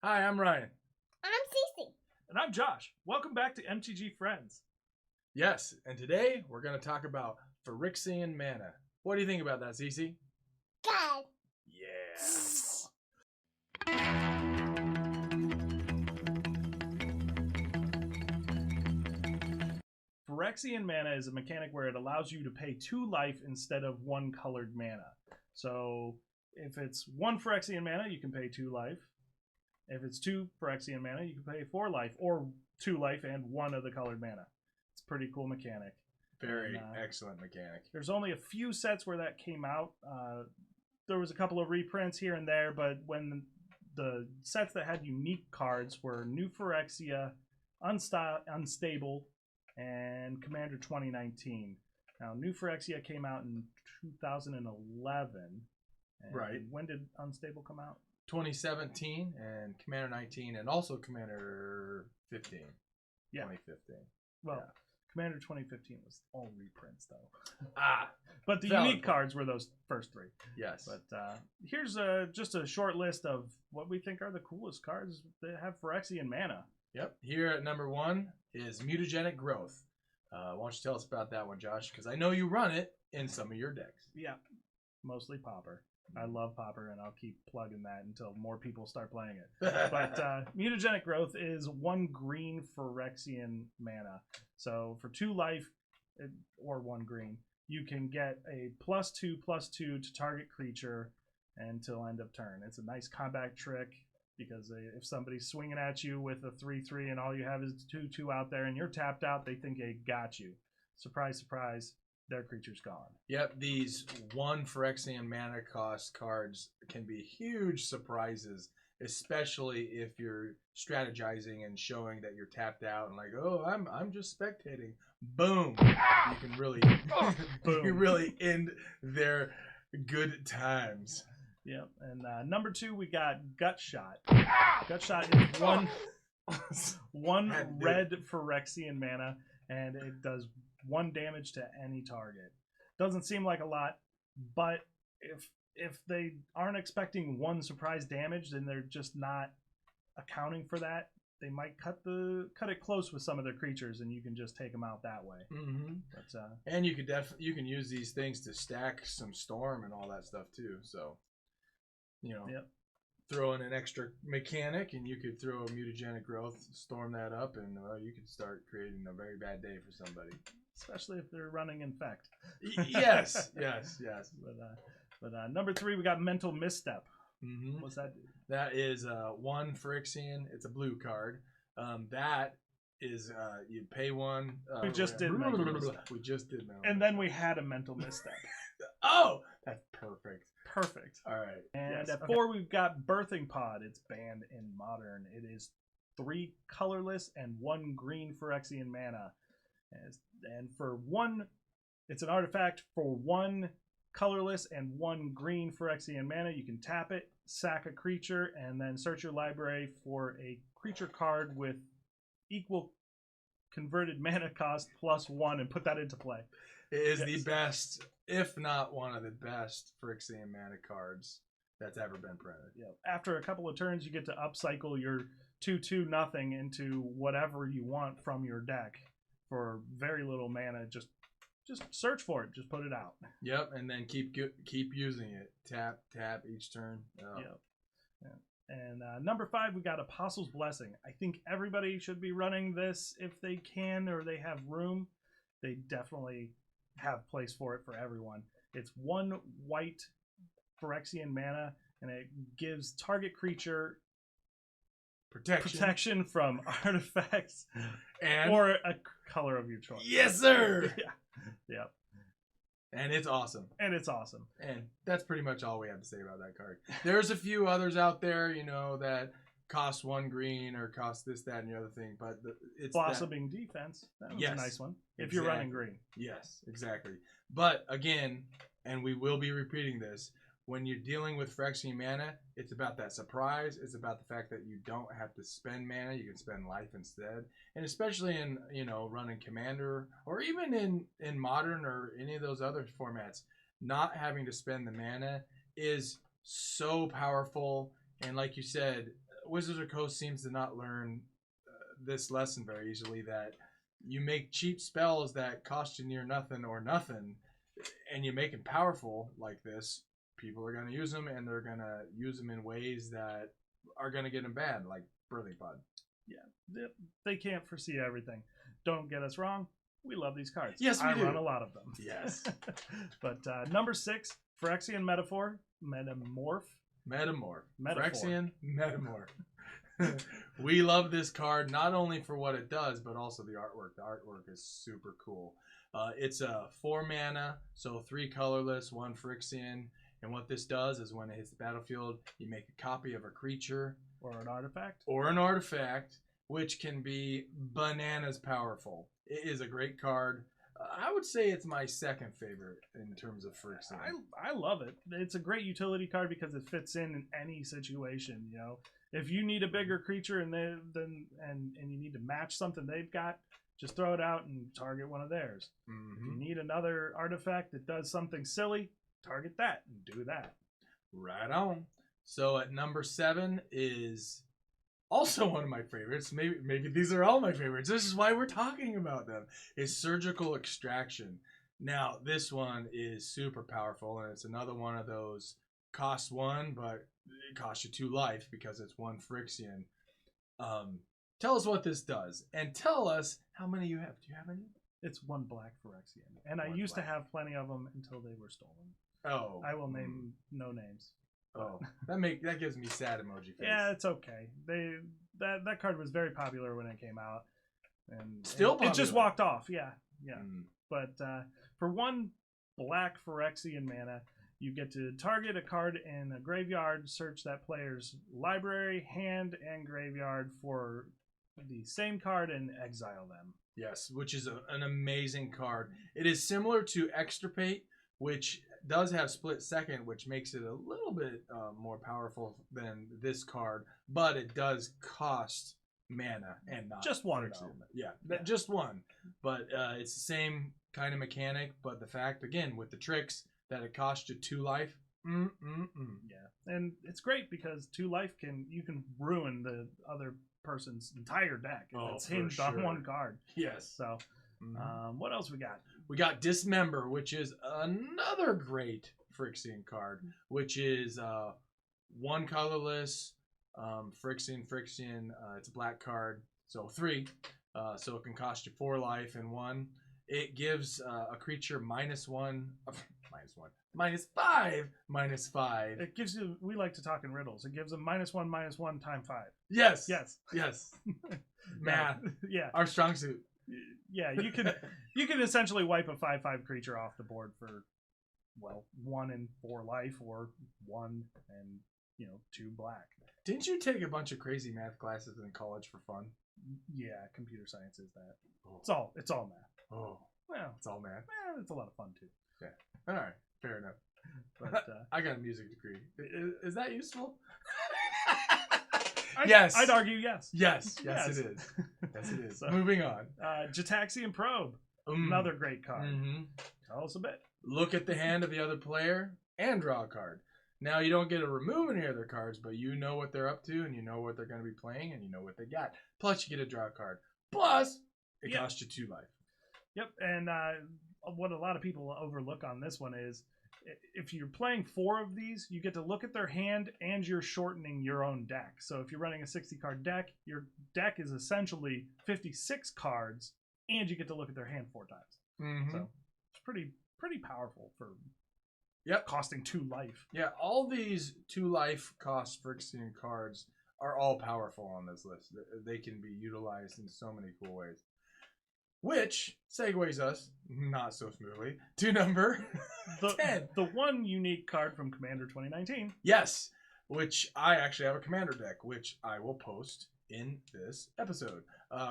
Hi, I'm Ryan. I'm Cece. And I'm Josh. Welcome back to MTG Friends. Yes, and today we're going to talk about Phyrexian Mana. What do you think about that, Cece? Good. Yeah. Phyrexian Mana is a mechanic where it allows you to pay 2 life instead of 1 colored mana. So if it's 1 Phyrexian Mana, you can pay 2 life. If it's 2 Phyrexian Mana, you can pay 4 life, or 2 life and 1 of the colored mana. It's a pretty cool mechanic. Very excellent mechanic. There's only a few sets where that came out. There was a couple of reprints here and there, but when the sets that had unique cards were New Phyrexia, Unstable, and Commander 2019. Now, New Phyrexia came out in 2011. Right. When did Unstable come out? 2017 and Commander 19 and also Commander 15. Yeah. 2015. Well, yeah. Commander 2015 was all reprints, though. But the Valid unique point. cards were those first 3. Yes. But here's just a short list of what we think are the coolest cards that have Phyrexian Mana. Yep. Here at number 1 is Mutagenic Growth. Why don't you tell us about that one, Josh? Because I know you run it in some of your decks. Yeah, mostly Pauper. I love Pauper, and I'll keep plugging that until more people start playing it. But Mutagenic Growth is 1 green Phyrexian Mana. So for 2 life, or 1 green, you can get a +2/+2 to target creature until end of turn. It's a nice combat trick, because if somebody's swinging at you with a 3/3 and all you have is 2/2 out there and you're tapped out, they think they got you. Surprise, surprise, their creature's gone. Yep, these 1 Phyrexian Mana cost cards can be huge surprises, especially if you're strategizing and showing that you're tapped out and like, oh, I'm just spectating. Boom! You can really, you can really end their good times. Yep, and number 2 we got Gutshot. Gutshot is one red Phyrexian Mana, and it does 1 damage to any target. Doesn't seem like a lot, but if they aren't expecting 1 surprise damage, then they're just not accounting for that. They might cut it close with some of their creatures, and you can just take them out that way. Mm-hmm. But, and you can use these things to stack some storm and all that stuff too. So, you know, yep. Throw in an extra mechanic, and you could throw a Mutagenic Growth, storm that up, and you could start creating a very bad day for somebody. Especially if they're running Infect. Yes. But number 3, we got Mental Misstep. Mm-hmm. What's that do? That is 1 Phyrexian. It's a blue card. That is you pay 1. We just did Mental Misstep. We just did Mental And then we had a Mental Misstep. Oh, that's perfect. Perfect. All right. And at 4, we've got Birthing Pod. It's banned in Modern. It is 3 colorless and 1 green Phyrexian Mana. And for 1, it's an artifact. For 1 colorless and 1 green Phyrexian Mana, you can tap it, sack a creature, and then search your library for a creature card with equal converted mana cost +1 and put that into play. It is the best, if not one of the best, Phyrexian Mana cards that's ever been printed. Yeah. After a couple of turns, you get to upcycle your 2/2 into whatever you want from your deck for very little mana. Just search for it. Just put it out. Yep, and then keep using it. Tap each turn. Yep. Yeah. And number 5, we got Apostle's Blessing. I think everybody should be running this if they can or they have room. They definitely have place for it for everyone. It's 1 white Phyrexian Mana, and it gives target creature protection from artifacts or a color of your choice. Yes, sir. Yeah. Yep. And it's awesome. And that's pretty much all we have to say about that card. There's a few others out there, that cost 1 green or cost this, that, and the other thing, but it's Blossoming Defense. That was a nice one. If you're running green. Yes, exactly. But again, and we will be repeating this, when you're dealing with Phyrexian Mana, it's about that surprise. It's about the fact that you don't have to spend mana. You can spend life instead. And especially in, running Commander or even in Modern or any of those other formats, not having to spend the mana is so powerful. And like you said, Wizards of the Coast seems to not learn this lesson very easily, that you make cheap spells that cost you near nothing or nothing, and you make them powerful like this, people are going to use them, and they're going to use them in ways that are going to get them bad, like Burly Bud. Yeah, they can't foresee everything. Don't get us wrong. We love these cards. Yes, we I do. run a lot of them. Yes. But number 6, Phyrexian Metamorph. Phyrexian Metamorph. We love this card not only for what it does, but also the artwork. The artwork is super cool. It's a 4 mana, so 3 colorless, 1 Phyrexian. And what this does is when it hits the battlefield, you make a copy of a creature. Or an artifact. Or an artifact, which can be bananas powerful. It is a great card. I would say it's my second favorite in terms of Phyrexian. I love it. It's a great utility card because it fits in any situation. You know, if you need a bigger creature and you need to match something they've got, just throw it out and target one of theirs. If you need another artifact that does something silly, target that and do that. Right on. So at number 7 is also one of my favorites. Maybe these are all my favorites. This is why we're talking about them. Is Surgical Extraction. Now this one is super powerful, and it's another one of those cost 1, but it costs you 2 life because it's 1 Phyrexian. Tell us what this does, and tell us how many you have. Do you have any? It's 1 black Phyrexian, and I used to have plenty of them until they were stolen. Oh, I will name no names. Oh, that gives me sad emoji face. Yeah, it's okay. That card was very popular when it came out, and still it just popular. walked off. Yeah. But for 1 black Phyrexian mana, you get to target a card in a graveyard, search that player's library, hand, and graveyard for the same card, and exile them. Yes, which is an amazing card. It is similar to Extirpate, which does have split second, which makes it a little bit more powerful than this card, but it does cost mana and not just 1 though. Yeah, just 1. But it's the same kind of mechanic, but the fact, again, with the tricks, that it costs you 2 life. Yeah, and it's great because 2 life you can ruin the other person's entire deck if it's hinged on 1 card. Yes. So what else we got? We got Dismember, which is another great Phyrexian card, which is 1 colorless, Phyrexian. It's a black card, so 3. So it can cost you 4 life and 1. It gives a creature -1, -5. It gives you. We like to talk in riddles. It gives them -1/-1 times 5. Yes. Yes. Math. Yeah. Our strong suit. Yeah, you can essentially wipe a 5/5 creature off the board for 1 and 4 life, or 1 and 2 black. Didn't you take a bunch of crazy math classes in college for fun? Yeah, computer science is that. Oh. It's all math. Oh, Well, it's all math. it's a lot of fun too. Yeah. All right, fair enough. But I got a music degree. Is that useful? Yes. I'd argue yes. Yes, it is. Yes, it is. So, moving on. Gitaxian Probe. Another great card. Tell us a bit. Look at the hand of the other player and draw a card. Now, you don't get to remove any of their cards, but you know what they're up to, and you know what they're going to be playing, and you know what they got. Plus, you get to draw a card. Plus, it costs you 2 life. Yep, and what a lot of people overlook on this one is if you're playing 4 of these, you get to look at their hand and you're shortening your own deck. So if you're running a 60-card deck, your deck is essentially 56 cards, and you get to look at their hand 4 times. So it's pretty powerful for costing 2 life. Yeah, all these 2 life cost Phyrexian cards are all powerful on this list. They can be utilized in so many cool ways. Which segues us, not so smoothly, to number 10. The one unique card from Commander 2019. Yes, which I actually have a Commander deck, which I will post in this episode.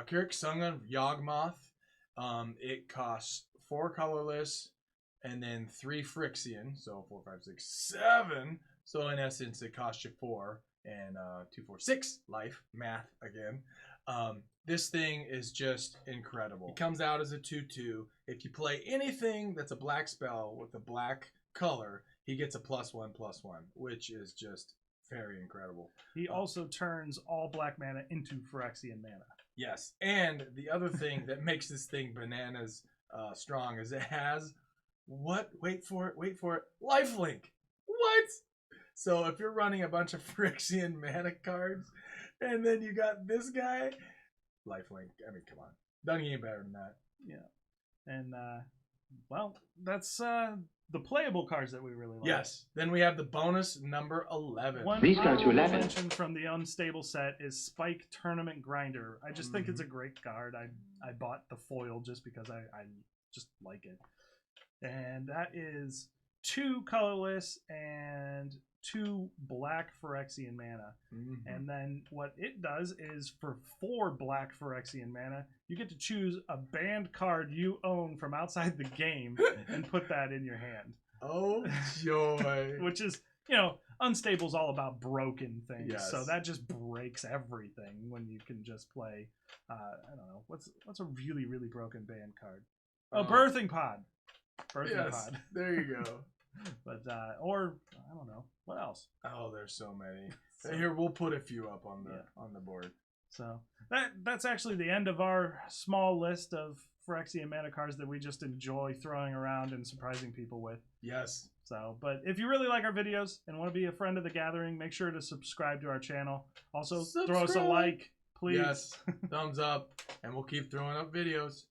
Carrick, Son of Yawgmoth. It costs 4 colorless and then 3 Phyrexian. So 4, 5, 6, 7. So in essence, it costs you 4 and 2, 4, 6 life. Math again. This thing is just incredible. It comes out as a 2/2. If you play anything that's a black spell with a black color, he gets a +1/+1, which is just very incredible. He also turns all black mana into Phyrexian mana. Yes, and the other thing that makes this thing bananas strong is it has what? Wait for it. Lifelink. What? So if you're running a bunch of Phyrexian mana cards, and then you got this guy, lifelink. I mean, come on, doesn't get any better than that. Yeah, and well, that's the playable cards that we really like. Yes. Then we have the bonus number 11. One Please go to honorable 11. mention from the unstable set is Spike Tournament Grinder. I just think it's a great card. I bought the foil just because I just like it. And that is 2 colorless and 2 black Phyrexian mana. And then what it does is for 4 black Phyrexian mana, you get to choose a banned card you own from outside the game and put that in your hand. Oh, joy. Which is, Unstable's all about broken things. Yes. So that just breaks everything when you can just play, I don't know, what's a really, really broken banned card? Oh, Birthing Pod. Birthing Pod. There you go. But, or, I don't know, what else? Oh, there's so many. So- Here, we'll put a few up on the board. So that's actually the end of our small list of Phyrexian mana cards that we just enjoy throwing around and surprising people with. Yes. So, but if you really like our videos and want to be a friend of the gathering, make sure to subscribe to our channel. Also, throw us a Subscribe. like, please. Yes. Thumbs up, and we'll keep throwing up videos.